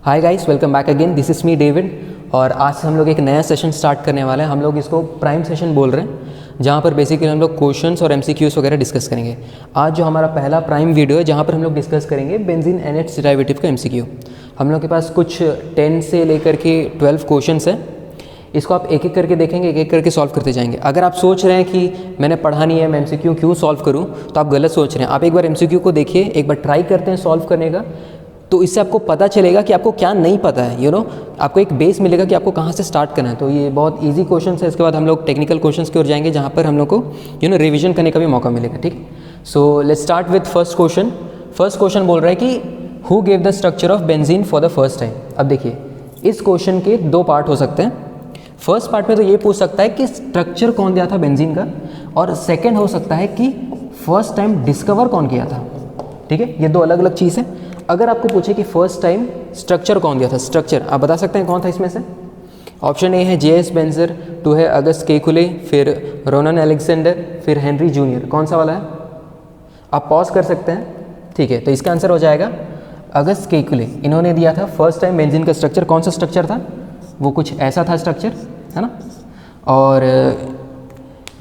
Hi guys, welcome back again. This is me David और आज से हम लोग एक नया सेशन स्टार्ट करने वाले हैं। हम लोग इसको प्राइम सेशन बोल रहे हैं, जहाँ पर बेसिकली हम लोग क्वेश्चंस और एमसीक्यूज वगैरह डिस्कस करेंगे। आज जो हमारा पहला प्राइम वीडियो है, जहाँ पर हम लोग डिस्कस करेंगे बेंजीन एंड इट्स डेरिवेटिव का एमसीक्यू। हम लोग के पास कुछ 10 से लेकर के 12 क्वेश्चंस हैं। इसको आप एक एक करके देखेंगे, एक एक करके सॉल्व करते जाएंगे। अगर आप सोच रहे हैं कि मैंने पढ़ा नहीं है, मैं एमसीक्यू क्यों सॉल्व करूँ, तो आप गलत सोच रहे हैं। आप एक बार एमसीक्यू को देखिए, एक बार ट्राई करते हैं सॉल्व करने का, तो इससे आपको पता चलेगा कि आपको क्या नहीं पता है। आपको एक बेस मिलेगा कि आपको कहाँ से स्टार्ट करना है। तो ये बहुत इजी क्वेश्चन है। इसके बाद हम लोग टेक्निकल क्वेश्चंस की ओर जाएंगे, जहाँ पर हम लोग को रिवीजन करने का भी मौका मिलेगा। ठीक, so let's start with first question. First question बोल रहा है कि who gave the structure of benzene for the first time. अब देखिए, इस क्वेश्चन के दो पार्ट हो सकते हैं। फर्स्ट पार्ट में तो ये पूछ सकता है कि स्ट्रक्चर कौन दिया था बेंजीन का, और सेकेंड हो सकता है कि फर्स्ट टाइम डिस्कवर कौन किया था। ठीक है, ये दो अलग अलग चीज़ है। अगर आपको पूछे कि फर्स्ट टाइम स्ट्रक्चर कौन दिया था, स्ट्रक्चर आप बता सकते हैं कौन था इसमें से। ऑप्शन ए है J.S. बेंजर, 2 है अगस्त केकुले, फिर रोनन अलेक्जेंडर, फिर हेनरी जूनियर। कौन सा वाला है? आप पॉज कर सकते हैं। ठीक है, तो इसका आंसर हो जाएगा अगस्त केकुले। इन्होंने दिया था फर्स्ट टाइम बेंजीन का स्ट्रक्चर। कौन सा स्ट्रक्चर था? वो कुछ ऐसा था स्ट्रक्चर, है ना। और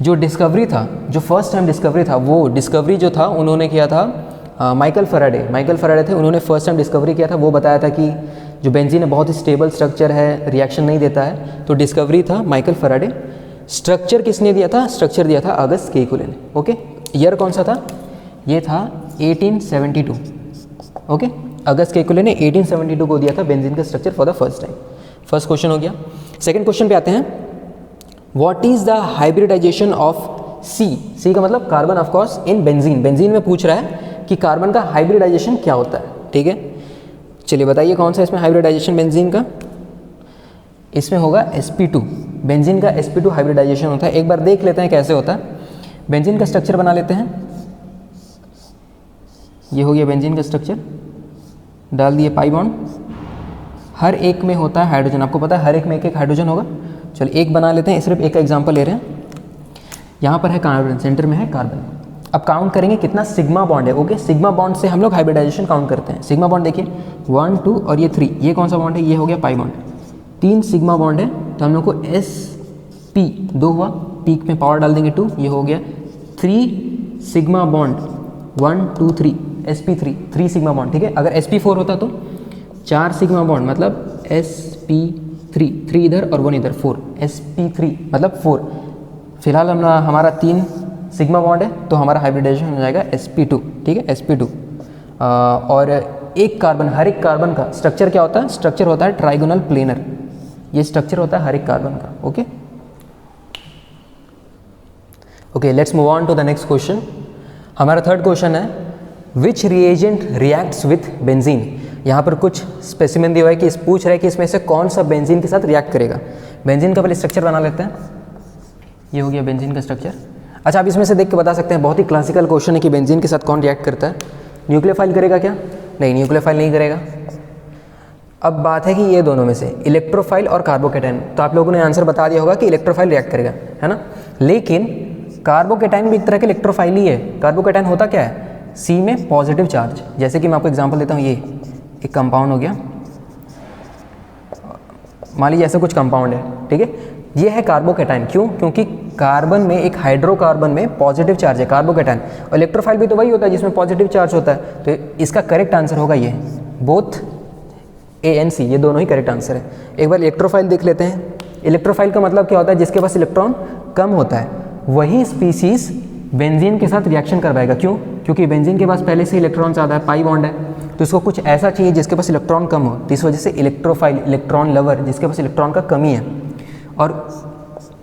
जो डिस्कवरी था, जो फर्स्ट टाइम डिस्कवरी था, वो डिस्कवरी जो था उन्होंने किया था माइकल फैराडे थे। उन्होंने फर्स्ट टाइम डिस्कवरी किया था। वो बताया था कि जो बेंजीन है बहुत ही स्टेबल स्ट्रक्चर है, रिएक्शन नहीं देता है। तो डिस्कवरी था माइकल फैराडे। स्ट्रक्चर किसने दिया था? स्ट्रक्चर दिया था अगस्त केकुले ने। ओके, ईयर कौन सा था? ये था 1872। ओके, अगस्त केकुले ने 1872 को दिया था बेंजीन का structure for the first time. First question हो गया। सेकेंड क्वेश्चन पे आते हैं। What is the hybridisation of C का मतलब carbon, of course, in benzene. Benzene में पूछ रहा है कि कार्बन का हाइब्रिडाइजेशन क्या होता है। ठीक है, चलिए बताइए कौन सा इसमें हाइब्रिडाइजेशन बेंजीन का। इसमें होगा sp2। बेंजीन का sp2 हाइब्रिडाइजेशन होता है। एक बार देख लेते हैं कैसे होता है। बेंजीन का स्ट्रक्चर बना लेते हैं। ये हो गया बेंजीन का स्ट्रक्चर, डाल दिए पाई बॉन्ड। हर एक में होता है हाइड्रोजन, आपको पता है हर एक में एक एक हाइड्रोजन होगा। चलिए एक बना लेते हैं, सिर्फ एक का एग्जाम्पल ले रहे हैं। यहाँ पर है कार्बन, सेंटर में है कार्बन। अब काउंट करेंगे कितना सिग्मा बॉन्ड है। ओके, सिग्मा बॉन्ड से हम लोग हाइब्रिडाइजेशन काउंट करते हैं। सिग्मा बॉन्ड देखिए 1 2 और ये 3। ये कौन सा बॉन्ड है? ये हो गया पाई बॉन्ड। 3 सिग्मा बॉन्ड है, तो हम लोग को sp 2 हुआ, पीक में पावर डाल देंगे 2, ये हो गया 3 sigma bond. 1 2 3 sp3, 3 sigma bond. ठीक है, अगर sp4 होता तो 4 सिग्मा बॉन्ड, मतलब sp3, 3 इधर और 1 इधर, 4 sp3 मतलब 4। फिलहाल हमारा 3 सिग्मा बॉन्ड है, तो हमारा हाइब्रिडाइजेशन हो जाएगा sp2। ठीक है, sp2। और एक कार्बन, हर एक कार्बन का स्ट्रक्चर क्या होता है? स्ट्रक्चर होता है ट्राइगोनल प्लेनर। ये स्ट्रक्चर होता है हर एक कार्बन का। Okay okay, let's move on to the next question. हमारा थर्ड क्वेश्चन है, which reagent reacts with benzene. यहाँ पर कुछ स्पेसिमेन दिया हुआ है कि पूछ रहा है कि इसमें से कौन सा बेंजीन के साथ रिएक्ट करेगा। बेंजीन का पहले स्ट्रक्चर बना लेते हैं। ये हो गया बेंजीन का स्ट्रक्चर। अच्छा, आप इसमें से देख के बता सकते हैं, बहुत ही क्लासिकल क्वेश्चन है कि बेंजीन के साथ कौन रिएक्ट करता है। न्यूक्लियोफाइल करेगा क्या? नहीं, न्यूक्लियोफाइल नहीं करेगा। अब बात है कि ये दोनों में से इलेक्ट्रोफाइल और कार्बोकेटाइन, तो आप लोगों ने आंसर बता दिया होगा कि इलेक्ट्रोफाइल रिएक्ट करेगा, है ना। लेकिन कार्बोकेटाइन भी एक तरह के इलेक्ट्रोफाइल ही है। कार्बोकेटाइन होता क्या है? सी में पॉजिटिव चार्ज। जैसे कि मैं आपको एग्जाम्पल देता हूँ, ये एक कंपाउंड हो गया, मान लीजिए ऐसा कुछ कंपाउंड है। ठीक है, ये है कार्बोकेटाइन। क्यों? क्योंकि कार्बन में, एक हाइड्रोकार्बन में पॉजिटिव चार्ज है कार्बोकेटाइन, और इलेक्ट्रोफाइल भी तो वही होता है जिसमें पॉजिटिव चार्ज होता है। तो इसका करेक्ट आंसर होगा ये, बोथ A and C, ये दोनों ही करेक्ट आंसर है। एक बार इलेक्ट्रोफाइल देख लेते हैं। इलेक्ट्रोफाइल का मतलब क्या होता है? जिसके पास इलेक्ट्रॉन कम होता है। वही स्पीसीज बेंजीन के साथ रिएक्शन करवाएगा। क्यों? क्योंकि बेंजीन के पास पहले से इलेक्ट्रॉन ज़्यादा है, पाई बॉन्ड है, तो इसको कुछ ऐसा चाहिए जिसके पास इलेक्ट्रॉन कम हो। तो इस वजह से इलेक्ट्रोफाइल, इलेक्ट्रॉन लवर, जिसके पास इलेक्ट्रॉन का कमी है। और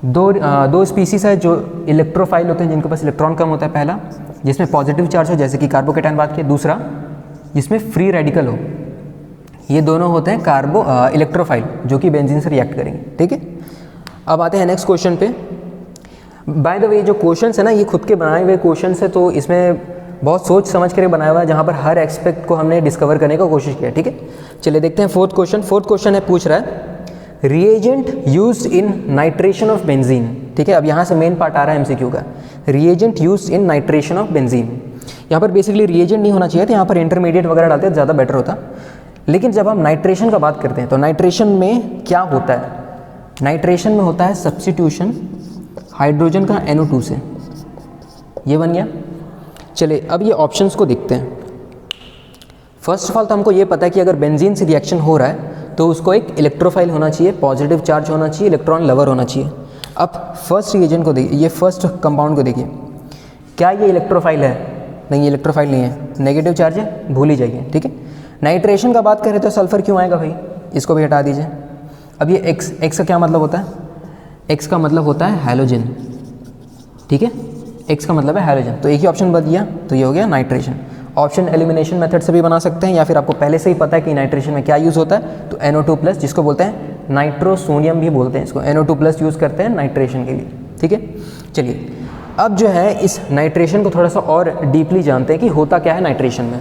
दो स्पीसीज है जो इलेक्ट्रोफाइल होते हैं, जिनके पास इलेक्ट्रॉन कम होता है। पहला जिसमें पॉजिटिव चार्ज हो, जैसे कि कार्बोकेटाइन बात की। दूसरा जिसमें फ्री रेडिकल हो। ये दोनों होते हैं इलेक्ट्रोफाइल, जो कि बेंजीन से रिएक्ट करेंगे। ठीक है, अब आते हैं नेक्स्ट क्वेश्चन पे। बाय द वे, जो क्वेश्चन है ना, ये खुद के बनाए हुए क्वेश्चन है, तो इसमें बहुत सोच समझ कर बनाया हुआ है, जहाँ पर हर एस्पेक्ट को हमने डिस्कवर करने का कोशिश किया। ठीक है, चलिए देखते हैं फोर्थ क्वेश्चन। फोर्थ क्वेश्चन है, पूछ रहा है reagent used in nitration of benzene. ठीक है, अब यहाँ से मेन पार्ट आ रहा है एमसीक्यू का। Reagent used in nitration of benzene. यहाँ पर बेसिकली रिएजेंट नहीं होना चाहिए था, यहाँ पर इंटरमीडिएट वगैरह डालते ज़्यादा बेटर होता। लेकिन जब हम नाइट्रेशन का बात करते हैं तो नाइट्रेशन में क्या होता है, नाइट्रेशन में होता है सब्स्टिट्यूशन हाइड्रोजन का NO2 से। ये बन गया। चलिए अब ये ऑप्शंस को देखते हैं। फर्स्ट ऑफ ऑल तो हमको ये पता है कि अगर बेंजीन से रिएक्शन हो रहा है तो उसको एक इलेक्ट्रोफाइल होना चाहिए, पॉजिटिव चार्ज होना चाहिए, इलेक्ट्रॉन लवर होना चाहिए। अब फर्स्ट रिएजेंट को देखिए, ये फर्स्ट कंपाउंड को देखिए, क्या ये इलेक्ट्रोफाइल है? नहीं, ये इलेक्ट्रोफाइल नहीं है, नेगेटिव चार्ज है, भूल ही जाइए। ठीक है। नाइट्रेशन का बात करें तो सल्फर क्यों आएगा भाई, इसको भी हटा दीजिए। अब ये एक्स का क्या मतलब होता है? एक्स का मतलब होता है हैलोजन। ठीक है, एक्स का मतलब है हैलोजन। तो एक ही ऑप्शन बच गया, तो ये हो गया नाइट्रेशन। ऑप्शन एलिमिनेशन मेथड से भी बना सकते हैं, या फिर आपको पहले से ही पता है कि नाइट्रेशन में क्या यूज़ होता है, तो NO2+, जिसको बोलते हैं नाइट्रोसोनियम भी बोलते हैं इसको, NO2+ यूज़ करते हैं नाइट्रेशन के लिए। ठीक है। चलिए अब जो है इस नाइट्रेशन को थोड़ा सा और डीपली जानते हैं कि होता क्या है नाइट्रेशन में।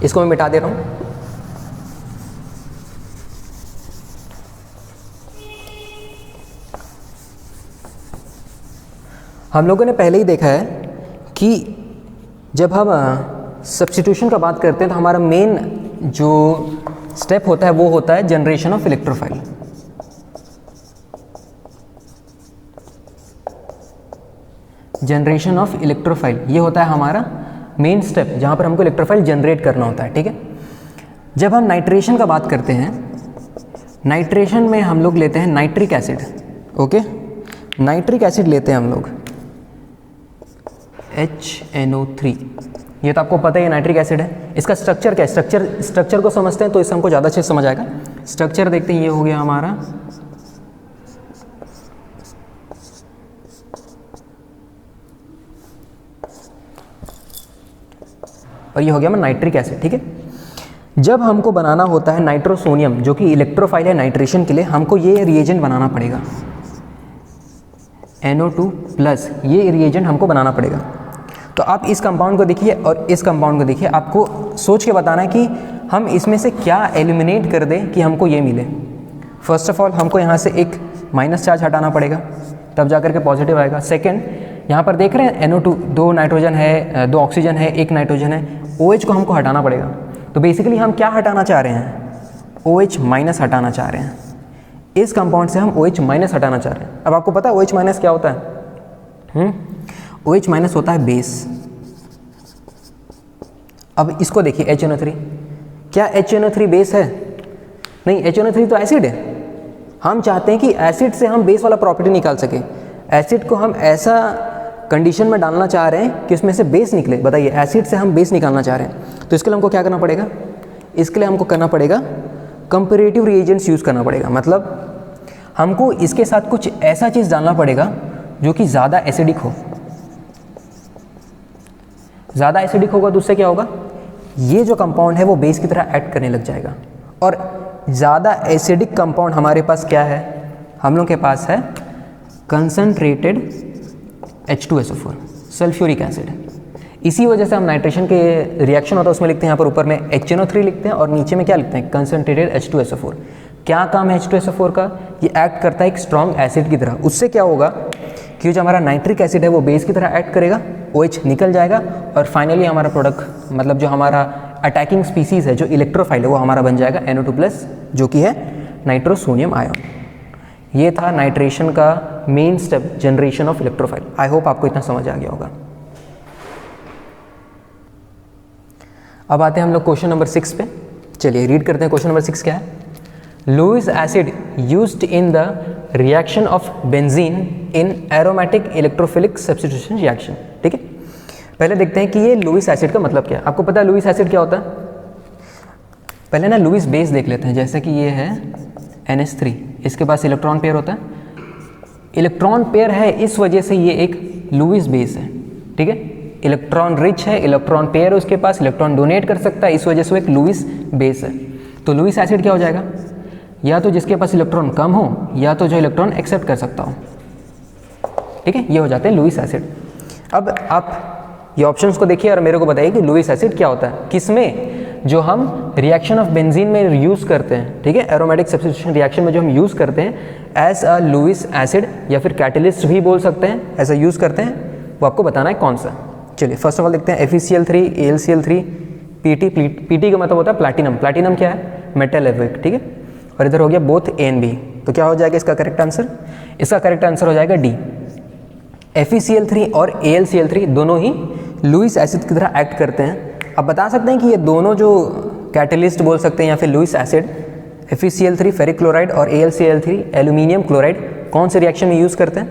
इसको मैं मिटा दे रहा हूँ। हम लोगों ने पहले ही देखा है कि जब हम सब्स्टिट्यूशन का बात करते हैं तो हमारा मेन जो स्टेप होता है वो होता है generation of electrophile. Generation of electrophile ये होता है हमारा मेन स्टेप, जहाँ पर हमको इलेक्ट्रोफाइल जनरेट करना होता है। ठीक है। जब हम नाइट्रेशन का बात करते हैं, नाइट्रेशन में हम लोग लेते हैं nitric acid. Okay, nitric acid लेते हैं हम लोग HNO3। ये तो आपको पता ही है नाइट्रिक एसिड है। इसका स्ट्रक्चर क्या है? स्ट्रक्चर को समझते हैं तो इससे हमको ज़्यादा अच्छे से समझ आएगा। स्ट्रक्चर देखते हैं, ये हो गया हमारा और ये हो गया हमारा नाइट्रिक एसिड। ठीक है। जब हमको बनाना होता है नाइट्रोसोनियम, जो कि इलेक्ट्रोफाइल है नाइट्रेशन के लिए, हमको ये रिएजेंट बनाना पड़ेगा, NO2+। ये रिएजेंट हमको बनाना पड़ेगा। तो आप इस कंपाउंड को देखिए और इस कंपाउंड को देखिए, आपको सोच के बताना है कि हम इसमें से क्या एलिमिनेट कर दें कि हमको ये मिले। फर्स्ट ऑफ ऑल हमको यहाँ से एक माइनस चार्ज हटाना पड़ेगा, तब जाकर के पॉजिटिव आएगा। सेकंड, यहाँ पर देख रहे हैं NO2, 2 नाइट्रोजन है, 2 ऑक्सीजन है, 1 नाइट्रोजन है, OH को हमको हटाना पड़ेगा। तो बेसिकली हम क्या हटाना चाह रहे हैं? OH- हटाना चाह रहे हैं। इस कंपाउंड से हम OH- हटाना चाह रहे हैं। अब आपको पता है OH- क्या होता है? OH- होता है बेस। अब इसको देखिए HNO3, क्या HNO3 बेस है? नहीं, HNO3 तो एसिड है। हम चाहते हैं कि एसिड से हम बेस वाला प्रॉपर्टी निकाल सके। एसिड को हम ऐसा कंडीशन में डालना चाह रहे हैं कि उसमें से बेस निकले। बताइए, एसिड से हम बेस निकालना चाह रहे हैं, तो इसके लिए हमको क्या करना पड़ेगा? इसके लिए हमको करना पड़ेगा कंपैरेटिव रिएजेंट्स यूज़ करना पड़ेगा। मतलब हमको इसके साथ कुछ ऐसा चीज़ डालना पड़ेगा जो कि ज़्यादा एसिडिक हो। ज़्यादा एसिडिक होगा तो उससे क्या होगा? ये जो कंपाउंड है वो बेस की तरह एक्ट करने लग जाएगा। और ज़्यादा एसिडिक कंपाउंड हमारे पास क्या है? हम लोग के पास है कंसनट्रेटेड H2SO4, सल्फ्यूरिक एसिड। इसी वजह से हम नाइट्रेशन के रिएक्शन होता है उसमें लिखते हैं, यहाँ पर ऊपर में HNO3 लिखते हैं और नीचे में क्या लिखते हैं? Concentrated H2SO4। क्या काम है H2SO4 का? ये एक्ट करता है एक स्ट्रॉन्ग एसिड की तरह। उससे क्या होगा कि जो हमारा नाइट्रिक एसिड है वो बेस की तरह एक्ट करेगा, OH निकल जाएगा और फाइनली हमारा प्रोडक्ट, मतलब जो हमारा अटैकिंग स्पीसीज़ है, जो इलेक्ट्रोफाइल है, वो हमारा बन जाएगा NO2+, जो कि है नाइट्रोसोनियम आयन। ये था नाइट्रेशन का main step, generation of electrophile. I hope आपको इतना समझ आ गया होगा। अब आते हैं हम लोग क्वेश्चन नंबर 6 पे। चलिए रीड करते हैं। क्वेश्चन नंबर 6 क्या है? Lewis acid used in the reaction of benzene in aromatic electrophilic substitution reaction. ठीक है, पहले देखते हैं कि ये लुईस एसिड का मतलब क्या है। आपको पता है लुईस एसिड क्या होता है? पहले ना लुईस बेस देख लेते हैं। जैसे कि ये है NH3, इसके पास इलेक्ट्रॉन पेयर होता है। इलेक्ट्रॉन पेयर है, इस वजह से ये एक लुईस बेस है। ठीक है, इलेक्ट्रॉन रिच है, इलेक्ट्रॉन पेयर है उसके पास, इलेक्ट्रॉन डोनेट कर सकता है, इस वजह से वो एक लुईस बेस है। तो लुईस एसिड क्या हो जाएगा? या तो जिसके पास इलेक्ट्रॉन कम हो, या तो जो इलेक्ट्रॉन एक्सेप्ट कर सकता हो। ठीक है, ये हो जाते हैं लुईस एसिड। अब आप ये ऑप्शंस को देखिए और मेरे को बताइए कि लुईस एसिड क्या होता है, किसमें? जो हम रिएक्शन ऑफ बेंजीन में यूज़ करते हैं। ठीक है, एरोमेटिक सब्स्टिट्यूशन रिएक्शन में जो हम यूज़ करते हैं एज अ लुईस एसिड, या फिर कैटलिस्ट भी बोल सकते हैं, ऐसा यूज़ करते हैं। वो आपको बताना है कौन सा। चलिए फर्स्ट ऑफ ऑल देखते हैं FeCl3, AlCl3, पीटी का मतलब होता है प्लैटिनम। प्लैटिनम क्या है? मेटल है वो एक, ठीक है। और इधर हो गया बोथ ए एंड बी, तो क्या हो जाएगा इसका करेक्ट आंसर? इसका करेक्ट आंसर हो जाएगा डी। FeCl3 और AlCl3 दोनों ही लुईस एसिड की तरह एक्ट करते हैं। अब बता सकते हैं कि ये दोनों जो कैटलिस्ट बोल सकते हैं या फिर Lewis acid, FeCl3 ferric chloride और AlCl3 एल्यूमिनियम क्लोराइड, कौन से रिएक्शन में यूज़ करते हैं?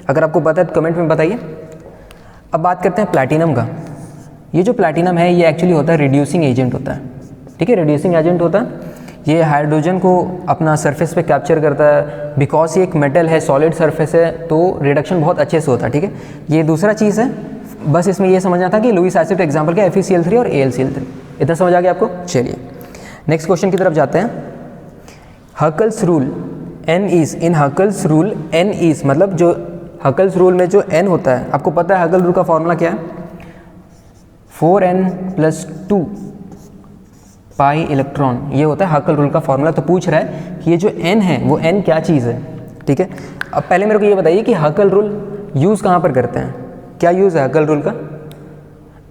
अगर आपको पता है तो कमेंट में बताइए। अब बात करते हैं प्लैटिनम का। ये जो प्लैटिनम है ये एक्चुअली होता है रिड्यूसिंग एजेंट होता है, ठीक है, रिड्यूसिंग एजेंट होता है। ये हाइड्रोजन को अपना सरफेस पे कैप्चर करता है, बिकॉज ये एक मेटल है, सॉलिड सरफेस है, तो रिडक्शन बहुत अच्छे से होता है, ठीक है। ये दूसरा चीज़ है, बस इसमें ये समझना था कि लुईस एसिड एग्जाम्पल क्या, FeCl3 और AlCl3। इतना समझ आ गया आपको? चलिए नेक्स्ट क्वेश्चन की तरफ जाते हैं। Huckel's rule n is, in Huckel's rule n is, मतलब जो हकल्स रूल में जो n होता है, आपको पता है हकल रूल का फॉर्मूला क्या है? 4n+2 पाई इलेक्ट्रॉन, ये होता है हकल रूल का फॉर्मूला। तो पूछ रहा है कि ये जो n है वो n क्या चीज़ है, ठीक है। अब पहले मेरे को ये बताइए कि हकल रूल यूज़ कहाँ पर करते हैं, क्या यूज़ है हकल रूल का?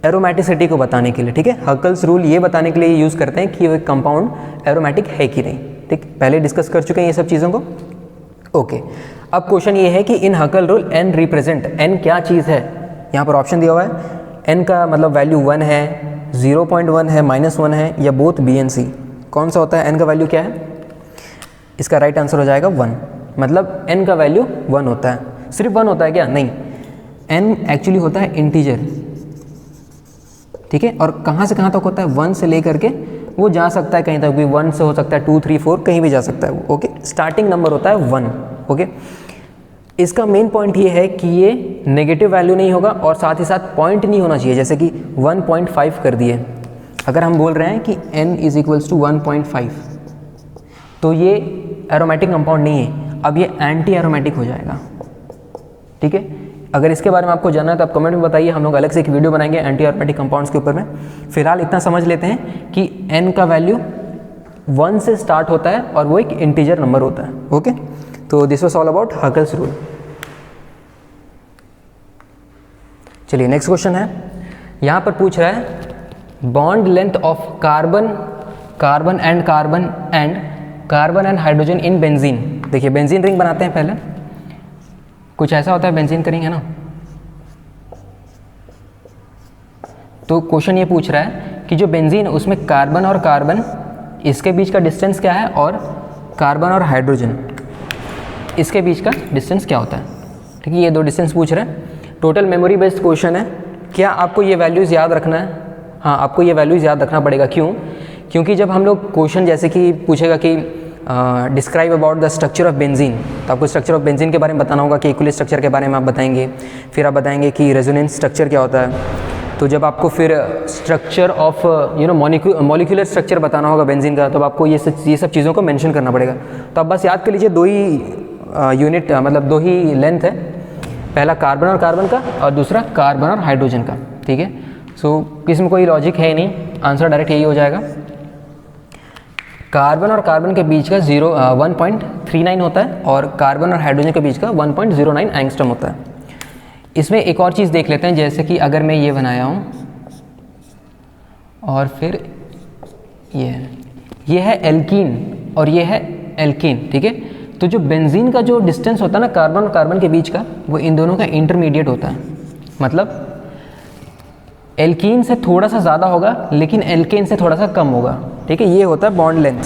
एरोमेटिसिटी को बताने के लिए, ठीक है। हकल्स रूल ये बताने के लिए यूज़ करते हैं कि वो कंपाउंड एरोमेटिक है कि नहीं, ठीक। पहले डिस्कस कर चुके हैं ये सब चीज़ों को, ओके। अब क्वेश्चन ये है कि in Huckel rule n represent, n क्या चीज़ है? यहाँ पर ऑप्शन दिया हुआ है, n का मतलब वैल्यू 1 है, 0.1 है, -1 है, या बोथ B and C। कौन सा होता है? n का वैल्यू क्या है? इसका राइट आंसर हो जाएगा 1, मतलब n का वैल्यू 1 होता है। सिर्फ 1 होता है क्या? नहीं, n एक्चुअली होता है इंटीजर, ठीक है। और कहाँ से कहाँ तक होता है? 1 से लेकर के वो जा सकता है कहीं तक भी, 1 से हो सकता है 2, 3, 4 कहीं भी जा सकता है वो, ओके। स्टार्टिंग नंबर होता है 1, ओके। इसका मेन पॉइंट ये है कि ये नेगेटिव वैल्यू नहीं होगा और साथ ही साथ पॉइंट नहीं होना चाहिए, जैसे कि 1.5 कर दिए। अगर हम बोल रहे हैं कि n = 1.5 तो ये एरोमेटिक कंपाउंड नहीं है, अब ये एंटी एरोमेटिक हो जाएगा, ठीक है। अगर इसके बारे में आपको जानना है तो आप कमेंट में बताइए, हम लोग अलग से एक वीडियो बनाएंगे एंटी एरोमेटिक कंपाउंड्स के ऊपर में। फिलहाल इतना समझ लेते हैं कि n का वैल्यू 1 से स्टार्ट होता है और वो एक इंटीजर नंबर होता है, ओके। तो this was all about Huckel's rule. चलिए नेक्स्ट क्वेश्चन है, यहाँ पर पूछ रहा है bond length of carbon and hydrogen in benzene. देखिए बेंजीन रिंग बनाते हैं पहले, कुछ ऐसा होता है बेंजीन का रिंग, है ना। तो क्वेश्चन ये पूछ रहा है कि जो बेंजीन उसमें कार्बन और कार्बन इसके बीच का डिस्टेंस क्या है, और कार्बन और हाइड्रोजन इसके बीच का डिस्टेंस क्या होता है, ठीक है। ये दो डिस्टेंस पूछ रहे हैं। टोटल मेमोरी बेस्ड क्वेश्चन है। क्या आपको ये वैल्यूज़ याद रखना है? हाँ, आपको ये वैल्यूज़ याद रखना पड़ेगा। क्यों? क्योंकि जब हम लोग क्वेश्चन जैसे कि पूछेगा कि describe about the structure of benzene, तो आपको स्ट्रक्चर ऑफ बेंजीन के बारे में बताना होगा कि इक्विलिब्रियम स्ट्रक्चर के बारे में आप बताएंगे। फिर आप बताएंगे कि रेजोनेंस स्ट्रक्चर क्या होता है। तो जब आपको फिर स्ट्रक्चर ऑफ मॉलिक्यूलर स्ट्रक्चर बताना होगा बेंजीन का, तब आपको ये सब चीज़ों को मेंशन करना पड़ेगा। तो आप बस याद कर लीजिए, दो ही यूनिट मतलब दो ही लेंथ है, पहला कार्बन और कार्बन का और दूसरा कार्बन और हाइड्रोजन का, ठीक है। सो इसमें कोई लॉजिक है नहीं, आंसर डायरेक्ट यही हो जाएगा। कार्बन और कार्बन के बीच का 1.39 होता है और कार्बन और हाइड्रोजन के बीच का 1.09 एंगस्ट्रॉम होता है। इसमें एक और चीज़ देख लेते हैं, जैसे कि अगर मैं ये बनाया हूँ और फिर ये है एल्कीन और ये है एल्कीन, ठीक है। तो जो बेंजीन का जो डिस्टेंस होता है ना कार्बन और कार्बन के बीच का, वो इन दोनों का इंटरमीडिएट होता है। मतलब एल्कीन से थोड़ा सा ज़्यादा होगा लेकिन एल्केन से थोड़ा सा कम होगा, ठीक है। ये होता है बॉन्ड लेंथ।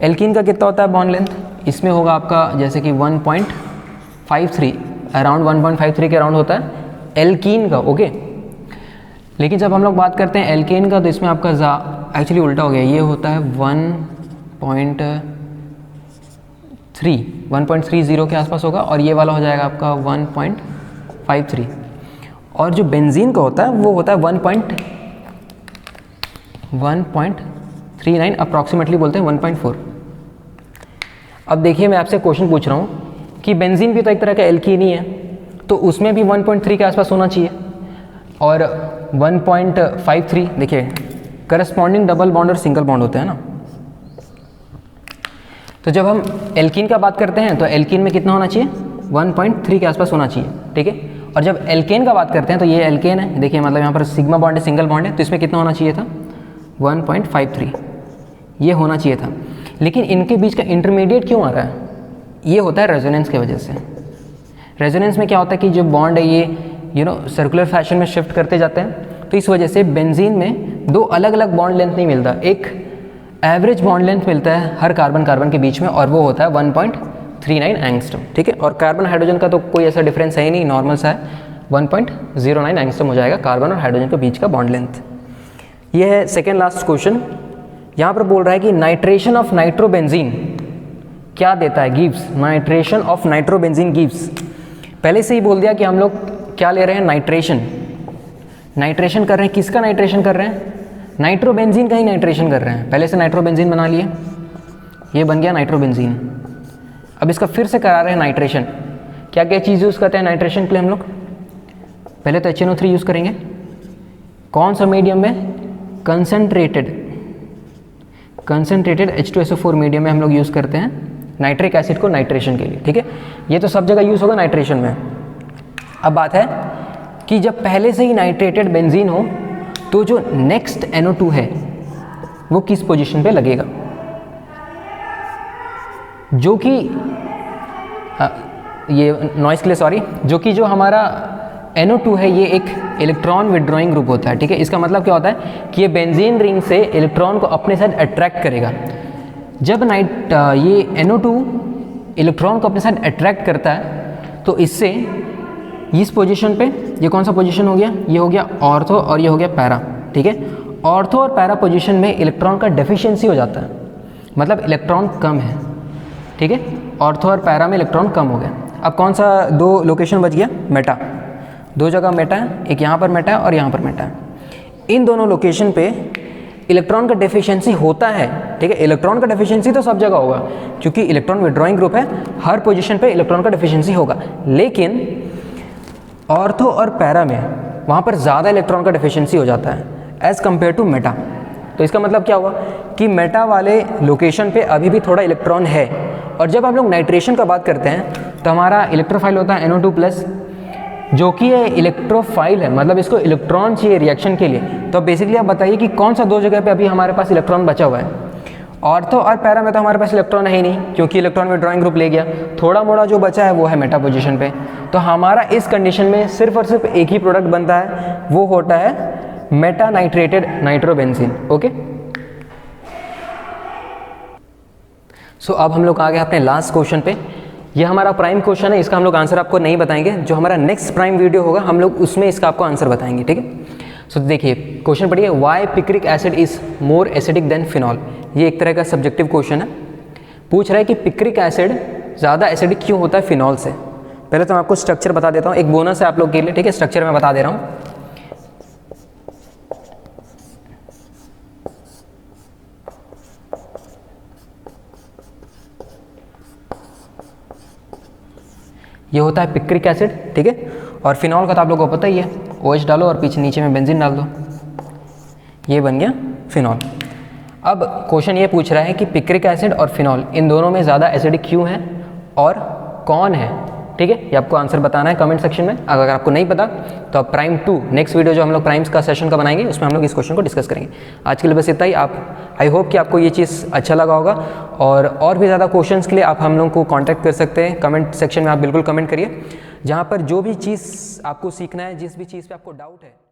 एल्कीन का कितना होता है बॉन्ड लेंथ? इसमें होगा आपका जैसे कि 1.53, अराउंड 1.53 के अराउंड होता है एल्कीन का, ओके। लेकिन जब हम लोग बात करते हैं एल्केन का, तो इसमें आपका एक्चुअली उल्टा हो गया, ये होता है 1.30 के आसपास होगा और ये वाला हो जाएगा आपका 1.53। और जो बेंजीन का होता है वो होता है 1.39 अप्रॉक्सीमेटली बोलते हैं 1.4। अब देखिए मैं आपसे क्वेश्चन पूछ रहा हूँ कि बेंजीन भी तो एक तरह का एल्कीन ही है, तो उसमें भी 1.3 के आसपास होना चाहिए और 1.53 देखिए करस्पॉन्डिंग डबल बॉन्ड और सिंगल बॉन्ड होते हैं ना। तो जब हम एल्कीन का बात करते हैं तो एल्कीन में कितना होना चाहिए? 1.3 के आसपास होना चाहिए, ठीक है। और जब एल्केन का बात करते हैं तो ये एल्केन है, देखिए मतलब यहाँ पर सिग्मा बॉन्ड है, सिंगल बॉन्ड है, तो इसमें कितना होना चाहिए था 1.53, ये होना चाहिए था। लेकिन इनके बीच का इंटरमीडिएट क्यों आ रहा है? ये होता है रेजोनेंस की वजह से। रेजोनेंस में क्या होता है कि जो बॉन्ड है ये सर्कुलर फैशन में शिफ्ट करते जाते हैं, तो इस वजह से बेंजीन में दो अलग अलग बॉन्ड लेंथ नहीं मिलता, एक एवरेज बॉन्ड लेंथ मिलता है हर कार्बन कार्बन के बीच में, और वो होता है 1.39 एंगस्ट्रॉम, ठीक है। और कार्बन हाइड्रोजन का तो कोई ऐसा डिफरेंस है ही नहीं, नॉर्मल सा है, 1.09 एंगस्ट्रॉम हो जाएगा कार्बन और हाइड्रोजन के बीच का बॉन्ड लेंथ। ये है सेकेंड लास्ट क्वेश्चन। यहाँ पर बोल रहा है कि नाइट्रेशन ऑफ नाइट्रोबेंजीन क्या देता है, gives, nitration of nitrobenzene gives. पहले से ही बोल दिया कि हम लोग क्या ले रहे हैं, नाइट्रेशन कर रहे हैं। किसका नाइट्रेशन कर रहे हैं? नाइट्रोबेंजीन का ही नाइट्रेशन कर रहे हैं। पहले से नाइट्रोबेंजीन बना लिए, ये बन गया नाइट्रोबेंजीन। अब इसका फिर से करा रहे हैं नाइट्रेशन। क्या क्या चीज़ यूज़ करते हैं नाइट्रेशन के लिए हम लोग? पहले तो HNO3 यूज़ करेंगे। कौन सा मीडियम में? कंसनट्रेटेड H2SO4 मीडियम में हम लोग यूज़ करते हैं नाइट्रिक एसिड को नाइट्रेशन के लिए, ठीक है। ये तो सब जगह यूज़ होगा नाइट्रेशन में। अब बात है कि जब पहले से ही नाइट्रेटेड बेंजीन हो तो जो नेक्स्ट NO2 है वो किस पोजीशन पे लगेगा? जो कि ये नॉइस के लिए सॉरी, जो हमारा NO2 है ये एक इलेक्ट्रॉन विड्रॉइंग ग्रुप होता है, ठीक है। इसका मतलब क्या होता है कि ये बेंजीन रिंग से इलेक्ट्रॉन को अपने साथ अट्रैक्ट करेगा। जब ये NO2 इलेक्ट्रॉन को अपने साथ अट्रैक्ट करता है तो इससे इस पोजीशन पे, ये कौन सा पोजीशन हो गया? ये हो गया ऑर्थो और ये हो गया पैरा, ठीक है। ऑर्थो और पैरा पोजीशन में इलेक्ट्रॉन का डेफिशिएंसी हो जाता है, मतलब इलेक्ट्रॉन कम है, ठीक है। ऑर्थो और पैरा में इलेक्ट्रॉन कम हो गया। अब कौन सा दो लोकेशन बच गया? मेटा, दो जगह मेटा है, एक यहाँ पर मेटा है और यहाँ पर मेटा है। इन दोनों लोकेशन पे इलेक्ट्रॉन का डेफिशिएंसी होता है, ठीक है। इलेक्ट्रॉन का डेफिशिएंसी तो सब जगह होगा क्योंकि इलेक्ट्रॉन विड्रॉइंग ग्रुप है, हर पोजीशन पे इलेक्ट्रॉन का डेफिशिएंसी होगा। लेकिन ऑर्थो और पैरा में वहाँ पर ज़्यादा इलेक्ट्रॉन का डेफिशिएंसी हो जाता है एज़ कम्पेयर टू मेटा। तो इसका मतलब क्या हुआ कि मेटा वाले लोकेशन पे अभी भी थोड़ा इलेक्ट्रॉन है। और जब हम लोग नाइट्रेशन का बात करते हैं तो हमारा इलेक्ट्रोफाइल होता है NO2+, जो कि ये इलेक्ट्रोफाइल है, मतलब इसको इलेक्ट्रॉन चाहिए रिएक्शन के लिए। तो बेसिकली आप बताइए कि कौन सा दो जगह पे अभी हमारे पास इलेक्ट्रॉन बचा हुआ है? ऑर्थो और पैरा में तो हमारे पास इलेक्ट्रॉन है ही नहीं क्योंकि इलेक्ट्रॉन विड्रॉइंग ग्रुप ले गया। थोड़ा मोड़ा जो बचा है वो है मेटा पोजीशन पे। तो हमारा इस कंडीशन में सिर्फ और सिर्फ एक ही प्रोडक्ट बनता है, वो होता है मेटा नाइट्रेटेड नाइट्रोबेंजीन, ओके। सो अब हम लोग आ गए अपने लास्ट क्वेश्चन पे। ये हमारा प्राइम क्वेश्चन है, इसका हम लोग आंसर आपको नहीं बताएंगे। जो हमारा नेक्स्ट प्राइम वीडियो होगा हम लोग उसमें इसका आपको आंसर बताएंगे, ठीक है। सो देखिए क्वेश्चन पढ़िए, why picric acid is more acidic than phenol. ये एक तरह का सब्जेक्टिव क्वेश्चन है। पूछ रहा है कि पिक्रिक एसिड ज़्यादा एसिडिक क्यों होता है फिनॉल से। पहले तो मैं आपको स्ट्रक्चर बता देता हूँ, एक बोनस है आप लोग के लिए, ठीक है। स्ट्रक्चर मैं बता दे रहा हूँ। ये होता है पिक्रिक एसिड, ठीक है। और फिनॉल का तो आप लोगों को पता ही है, OH डालो और पीछे नीचे में बेंजीन डाल दो, ये बन गया फिनॉल। अब क्वेश्चन ये पूछ रहा है कि पिक्रिक एसिड और फिनॉल इन दोनों में ज़्यादा एसिडिक क्यों है और कौन है, ठीक है। ये आपको आंसर बताना है कमेंट सेक्शन में। अगर आपको नहीं पता तो आप प्राइम 2 नेक्स्ट वीडियो जो हम लोग प्राइम्स का सेशन का बनाएंगे उसमें हम लोग इस क्वेश्चन को डिस्कस करेंगे। आज के लिए बस इतना ही। आई होप कि आपको ये चीज़ अच्छा लगा होगा, और भी ज़्यादा क्वेश्चंस के लिए आप हम लोग को कांटेक्ट कर सकते हैं। कमेंट सेक्शन में आप बिल्कुल कमेंट करिए, जहाँ पर जो भी चीज़ आपको सीखना है, जिस भी चीज़ पे आपको डाउट है।